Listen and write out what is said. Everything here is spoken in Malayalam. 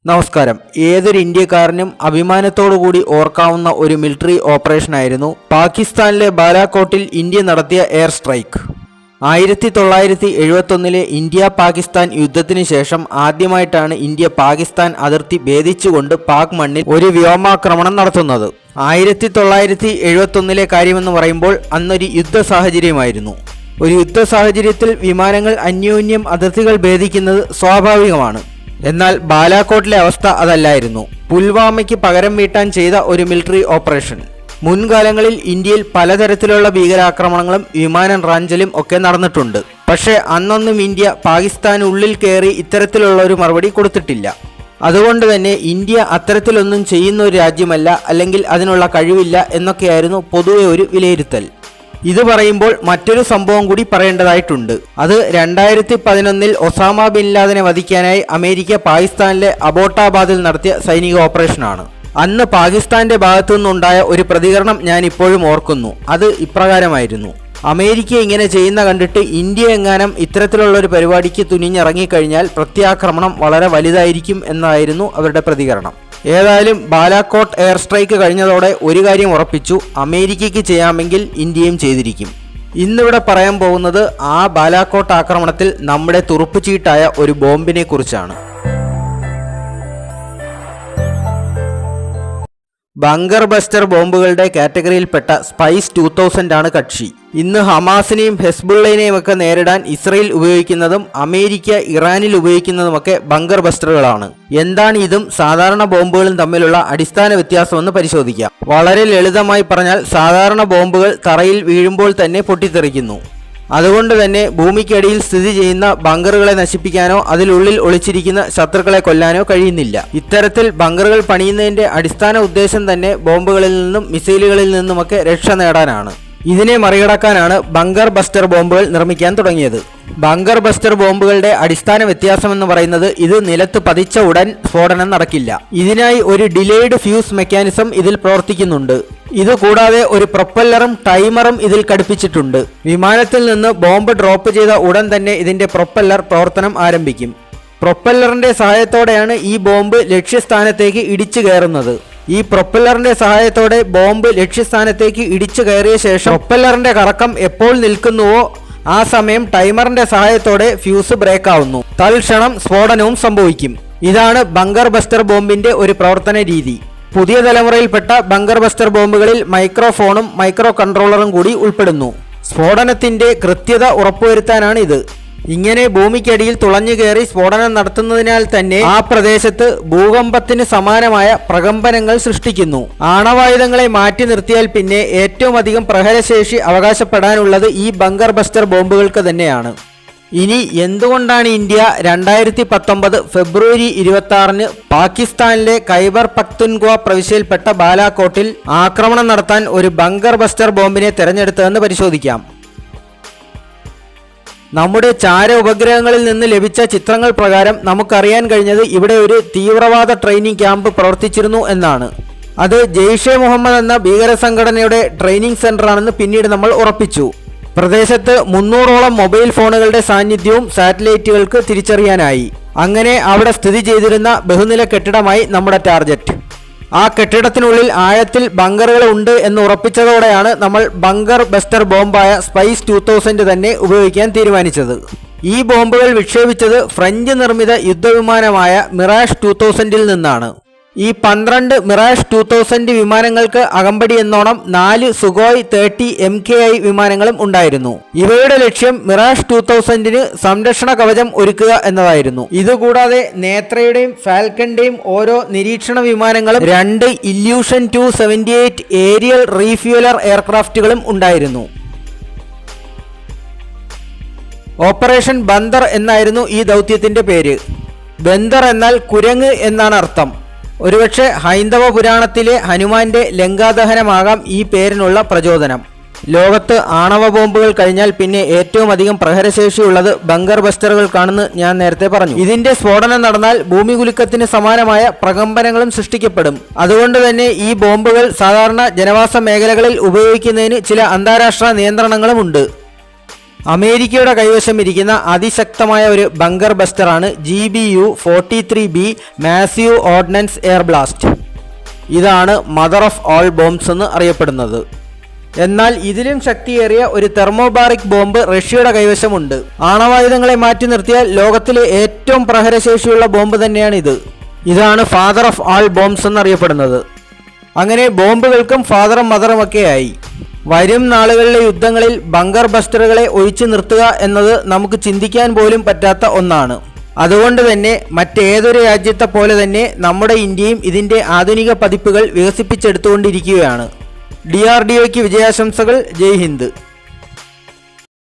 നമസ്കാരം. ഏതൊരു ഇന്ത്യക്കാരനും അഭിമാനത്തോടുകൂടി ഓർക്കാവുന്ന ഒരു മിലിറ്ററി ഓപ്പറേഷനായിരുന്നു പാകിസ്ഥാനിലെ ബാലാകോട്ടിൽ ഇന്ത്യ നടത്തിയ എയർ സ്ട്രൈക്ക്. 1971 ഇന്ത്യ പാകിസ്ഥാൻ യുദ്ധത്തിന് ശേഷം ആദ്യമായിട്ടാണ് ഇന്ത്യ പാകിസ്ഥാൻ അതിർത്തി ഭേദിച്ചുകൊണ്ട് പാക് മണ്ണിൽ ഒരു വ്യോമാക്രമണം നടത്തുന്നത്. 1971 കാര്യമെന്ന് പറയുമ്പോൾ അന്നൊരു യുദ്ധ സാഹചര്യമായിരുന്നു. ഒരു യുദ്ധ സാഹചര്യത്തിൽ വിമാനങ്ങൾ അന്യോന്യം അതിർത്തികൾ ഭേദിക്കുന്നത് സ്വാഭാവികമാണ്. എന്നാൽ ബാലാകോട്ടിലെ അവസ്ഥ അതല്ലായിരുന്നു. പുൽവാമയ്ക്ക് പകരം വീട്ടാൻ ചെയ്ത ഒരു മിലിറ്ററി ഓപ്പറേഷൻ. മുൻകാലങ്ങളിൽ ഇന്ത്യയിൽ പലതരത്തിലുള്ള ഭീകരാക്രമണങ്ങളും വിമാന റാഞ്ചലും ഒക്കെ നടന്നിട്ടുണ്ട്. പക്ഷേ അന്നൊന്നും ഇന്ത്യ പാകിസ്ഥാനുള്ളിൽ കയറി ഇത്തരത്തിലുള്ള ഒരു മറുപടി കൊടുത്തിട്ടില്ല. അതുകൊണ്ട് തന്നെ ഇന്ത്യ അത്തരത്തിലൊന്നും ചെയ്യുന്ന ഒരു രാജ്യമല്ല, അല്ലെങ്കിൽ അതിനുള്ള കഴിവില്ല എന്നൊക്കെയായിരുന്നു പൊതുവെ ഒരു വിലയിരുത്തൽ. ഇത് പറയുമ്പോൾ മറ്റൊരു സംഭവം കൂടി പറയേണ്ടതായിട്ടുണ്ട്. അത് 2011 ഒസാമ ബിൻ ലാദനെ വധിക്കാനായി അമേരിക്ക പാകിസ്ഥാനിലെ അബോട്ടാബാദിൽ നടത്തിയ സൈനിക ഓപ്പറേഷനാണ്. അന്ന് പാകിസ്ഥാന്റെ ഭാഗത്തു നിന്നുണ്ടായ ഒരു പ്രതികരണം ഞാൻ ഇപ്പോഴും ഓർക്കുന്നു. അത് ഇപ്രകാരമായിരുന്നു: അമേരിക്ക ഇങ്ങനെ ചെയ്യുന്ന കണ്ടിട്ട് ഇന്ത്യ എങ്ങാനും ഇത്തരത്തിലുള്ള ഒരു പരിപാടിക്ക് തുനിഞ്ഞിറങ്ങിക്കഴിഞ്ഞാൽ പ്രത്യാക്രമണം വളരെ വലുതായിരിക്കും എന്നായിരുന്നു അവരുടെ പ്രതികരണം. ഏതായാലും ബാലാകോട്ട് എയർ സ്ട്രൈക്ക് കഴിഞ്ഞതോടെ ഒരു കാര്യം ഉറപ്പിച്ചു: അമേരിക്കയ്ക്ക് ചെയ്യാമെങ്കിൽ ഇന്ത്യയും ചെയ്തിരിക്കും. ഇന്നിവിടെ പറയാൻ പോകുന്നത് ആ ബാലാകോട്ട് ആക്രമണത്തിൽ നമ്മുടെ തുറുപ്പുചീട്ടായ ഒരു ബോംബിനെ കുറിച്ചാണ്. ബങ്കർ ബസ്റ്റർ ബോംബുകളുടെ കാറ്റഗറിയിൽപ്പെട്ട സ്പൈസ് 2000 ആണ് കക്ഷി. ഇന്ന് ഹമാസിനെയും ഹെസ്ബുള്ളനെയും ഒക്കെ നേരിടാൻ ഇസ്രയേൽ ഉപയോഗിക്കുന്നതും അമേരിക്ക ഇറാനിൽ ഉപയോഗിക്കുന്നതുമൊക്കെ ബങ്കർ ബസ്റ്ററുകളാണ്. എന്താണ് ഇതും സാധാരണ ബോംബുകളും തമ്മിലുള്ള അടിസ്ഥാന വ്യത്യാസമെന്ന് പരിശോധിക്കാം. വളരെ ലളിതമായി പറഞ്ഞാൽ, സാധാരണ ബോംബുകൾ തറയിൽ വീഴുമ്പോൾ തന്നെ പൊട്ടിത്തെറിക്കുന്നു. അതുകൊണ്ട് തന്നെ ഭൂമിക്കടിയിൽ സ്ഥിതി ചെയ്യുന്ന ബങ്കറുകളെ നശിപ്പിക്കാനോ അതിനുള്ളിൽ ഒളിച്ചിരിക്കുന്ന ശത്രുക്കളെ കൊല്ലാനോ കഴിയുന്നില്ല. ഇത്തരത്തിൽ ബങ്കറുകൾ പണിയുന്നതിന്റെ അടിസ്ഥാന ഉദ്ദേശം തന്നെ ബോംബുകളിൽ നിന്നും മിസൈലുകളിൽ നിന്നുമൊക്കെ രക്ഷ നേടാനാണ്. ഇതിനെ മറികടക്കാനാണ് ബങ്കർ ബസ്റ്റർ ബോംബുകൾ നിർമ്മിക്കാൻ തുടങ്ങിയത്. ബങ്കർ ബസ്റ്റർ ബോംബുകളുടെ അടിസ്ഥാന വ്യത്യാസമെന്ന് പറയുന്നത്, ഇത് നിലത്ത് പതിച്ച ഉടൻ സ്ഫോടനം നടക്കില്ല. ഇതിനായി ഒരു ഡിലേഡ് ഫ്യൂസ് മെക്കാനിസം ഇതിൽ പ്രവർത്തിക്കുന്നുണ്ട്. ഇത് കൂടാതെ ഒരു പ്രൊപ്പല്ലറും ടൈമറും ഇതിൽ ഘടിപ്പിച്ചിട്ടുണ്ട്. വിമാനത്തിൽ നിന്ന് ബോംബ് ഡ്രോപ്പ് ചെയ്ത ഉടൻ തന്നെ ഇതിന്റെ പ്രൊപ്പല്ലർ പ്രവർത്തനം ആരംഭിക്കും. പ്രൊപ്പല്ലറിന്റെ സഹായത്തോടെയാണ് ഈ ബോംബ് ലക്ഷ്യസ്ഥാനത്തേക്ക് ഇടിച്ചു കയറുന്നത്. ഈ പ്രൊപ്പല്ലറിന്റെ സഹായത്തോടെ ബോംബ് ലക്ഷ്യസ്ഥാനത്തേക്ക് ഇടിച്ചു കയറിയ ശേഷം പ്രൊപ്പല്ലറിന്റെ കറക്കം എപ്പോൾ നിൽക്കുന്നുവോ ആ സമയം ടൈമറിന്റെ സഹായത്തോടെ ഫ്യൂസ് ബ്രേക്ക് ആവുന്നു. തൽക്ഷണം സ്ഫോടനവും സംഭവിക്കും. ഇതാണ് ബങ്കർ ബസ്റ്റർ ബോംബിന്റെ ഒരു പ്രവർത്തന രീതി. പുതിയ തലമുറയിൽപ്പെട്ട ബങ്കർ ബസ്റ്റർ ബോംബുകളിൽ മൈക്രോഫോണും മൈക്രോ കൺട്രോളറും കൂടി ഉൾപ്പെടുന്നു. സ്ഫോടനത്തിന്റെ കൃത്യത ഉറപ്പുവരുത്താനാണ് ഇത്. ഇങ്ങനെ ഭൂമിക്കടിയിൽ തുളഞ്ഞു കയറി സ്ഫോടനം നടത്തുന്നതിനാൽ തന്നെ ആ പ്രദേശത്ത് ഭൂകമ്പത്തിന് സമാനമായ പ്രകമ്പനങ്ങൾ സൃഷ്ടിക്കുന്നു. ആണവായുധങ്ങളെ മാറ്റി നിർത്തിയാൽ പിന്നെ ഏറ്റവും അധികം പ്രഹരശേഷി അവകാശപ്പെടാനുള്ളത് ഈ ബങ്കർ ബസ്റ്റർ ബോംബുകൾക്ക് തന്നെയാണ്. ഇനി എന്തുകൊണ്ടാണ് ഇന്ത്യ 2019 ഫെബ്രുവരി 26 പാകിസ്ഥാനിലെ ഖൈബർ പഖ്തുൻഖ്വ പ്രവിശ്യയിൽപ്പെട്ട ബാലാകോട്ടിൽ ആക്രമണം നടത്താൻ ഒരു ബങ്കർ ബസ്റ്റർ ബോംബിനെ തിരഞ്ഞെടുത്തതെന്ന് പരിശോധിക്കാം. നമ്മുടെ ചാര ഉപഗ്രഹങ്ങളിൽ നിന്ന് ലഭിച്ച ചിത്രങ്ങൾ പ്രകാരം നമുക്കറിയാൻ കഴിഞ്ഞത് ഇവിടെ ഒരു തീവ്രവാദ ട്രെയിനിങ് ക്യാമ്പ് പ്രവർത്തിച്ചിരുന്നു എന്നാണ്. അത് ജെയ്ഷെ മുഹമ്മദ് എന്ന ഭീകര സംഘടനയുടെ ട്രെയിനിങ് സെന്ററാണെന്ന് പിന്നീട് നമ്മൾ ഉറപ്പിച്ചു. പ്രദേശത്ത് 300ഓളം മൊബൈൽ ഫോണുകളുടെ സാന്നിധ്യവും സാറ്റലൈറ്റുകൾക്ക് തിരിച്ചറിയാനായി. അങ്ങനെ അവിടെ സ്ഥിതി ചെയ്തിരുന്ന ബഹുനില കെട്ടിടമായി നമ്മുടെ ടാർഗറ്റ്. ആ കെട്ടിടത്തിനുള്ളിൽ ആഴത്തിൽ ബങ്കറുകൾ ഉണ്ട് എന്ന് ഉറപ്പിച്ചതോടെയാണ് നമ്മൾ ബങ്കർ ബസ്റ്റർ ബോംബായ സ്പൈസ് 2000 തന്നെ ഉപയോഗിക്കാൻ തീരുമാനിച്ചത്. ഈ ബോംബുകൾ വിക്ഷേപിച്ചത് ഫ്രഞ്ച് നിർമ്മിത യുദ്ധവിമാനമായ മിറാഷ് 2000 നിന്നാണ്. ഈ 12 മിറാഷ് 2000 വിമാനങ്ങൾക്ക് അകമ്പടി എന്നോണം 4 സുഖോയ് 30 MKI വിമാനങ്ങളും ഉണ്ടായിരുന്നു. ഇവയുടെ ലക്ഷ്യം മിറാഷ് 2000 സംരക്ഷണ കവചം ഒരുക്കുക എന്നതായിരുന്നു. ഇതുകൂടാതെ നേത്രയുടെയും ഫാൽക്കന്റെയും ഓരോ നിരീക്ഷണ വിമാനങ്ങളും 2 ഇല്യൂഷൻ 278 ഏരിയൽ റീഫ്യൂലർ എയർക്രാഫ്റ്റുകളും ഉണ്ടായിരുന്നു. ഓപ്പറേഷൻ ബന്ദർ എന്നായിരുന്നു ഈ ദൗത്യത്തിന്റെ പേര്. ബന്ദർ എന്നാൽ കുരങ്ങ് എന്നാണ് അർത്ഥം. ഒരുപക്ഷെ ഹൈന്ദവ പുരാണത്തിലെ ഹനുമാന്റെ ലങ്കാദഹനമാകാം ഈ പേരിനുള്ള പ്രചോദനം. ലോകത്ത് ആണവ ബോംബുകൾ കഴിഞ്ഞാൽ പിന്നെ ഏറ്റവും അധികം പ്രഹരശേഷിയുള്ളത് ബങ്കർ ബസ്റ്ററുകൾക്കാണെന്ന് ഞാൻ നേരത്തെ പറഞ്ഞു. ഇതിന്റെ സ്ഫോടനം നടന്നാൽ ഭൂമികുലുക്കത്തിന് സമാനമായ പ്രകമ്പനങ്ങളും സൃഷ്ടിക്കപ്പെടും. അതുകൊണ്ട് തന്നെ ഈ ബോംബുകൾ സാധാരണ ജനവാസ മേഖലകളിൽ ഉപയോഗിക്കുന്നതിന് ചില അന്താരാഷ്ട്ര നിയന്ത്രണങ്ങളുമുണ്ട്. അമേരിക്കയുടെ കൈവശം ഇരിക്കുന്ന അതിശക്തമായ ഒരു ബങ്കർ ബസ്റ്ററാണ് GBU-43B massive ordnance air blast. ഇതാണ് മദർ ഓഫ് ഓൾ ബോംബ്സ് എന്ന് അറിയപ്പെടുന്നത്. എന്നാൽ ഇതിലും ശക്തിയേറിയ ഒരു തെർമോബാറിക് ബോംബ് റഷ്യയുടെ കൈവശമുണ്ട്. ആണവായുധങ്ങളെ മാറ്റി നിർത്തിയാൽ ലോകത്തിലെ ഏറ്റവും പ്രഹരശേഷിയുള്ള ബോംബ് തന്നെയാണ് ഇത്. ഇതാണ് ഫാദർ ഓഫ് ആൾ ബോംബ്സ് എന്നറിയപ്പെടുന്നത്. അങ്ങനെ ബോംബുകൾക്കും ഫാദറും മദറും ഒക്കെയായി. വരും നാളുകളിലെ യുദ്ധങ്ങളിൽ ബങ്കർ ബസ്റ്ററുകളെ ഒഴിച്ചു നിർത്തുക എന്നത് നമുക്ക് ചിന്തിക്കാൻ പോലും പറ്റാത്ത ഒന്നാണ്. അതുകൊണ്ട് തന്നെ മറ്റേതൊരു രാജ്യത്തെ പോലെ തന്നെ നമ്മുടെ ഇന്ത്യയും ഇതിൻ്റെ ആധുനിക പതിപ്പുകൾ വികസിപ്പിച്ചെടുത്തുകൊണ്ടിരിക്കുകയാണ്. DRDOയ്ക്ക് വിജയാശംസകൾ. ജയ് ഹിന്ദ്.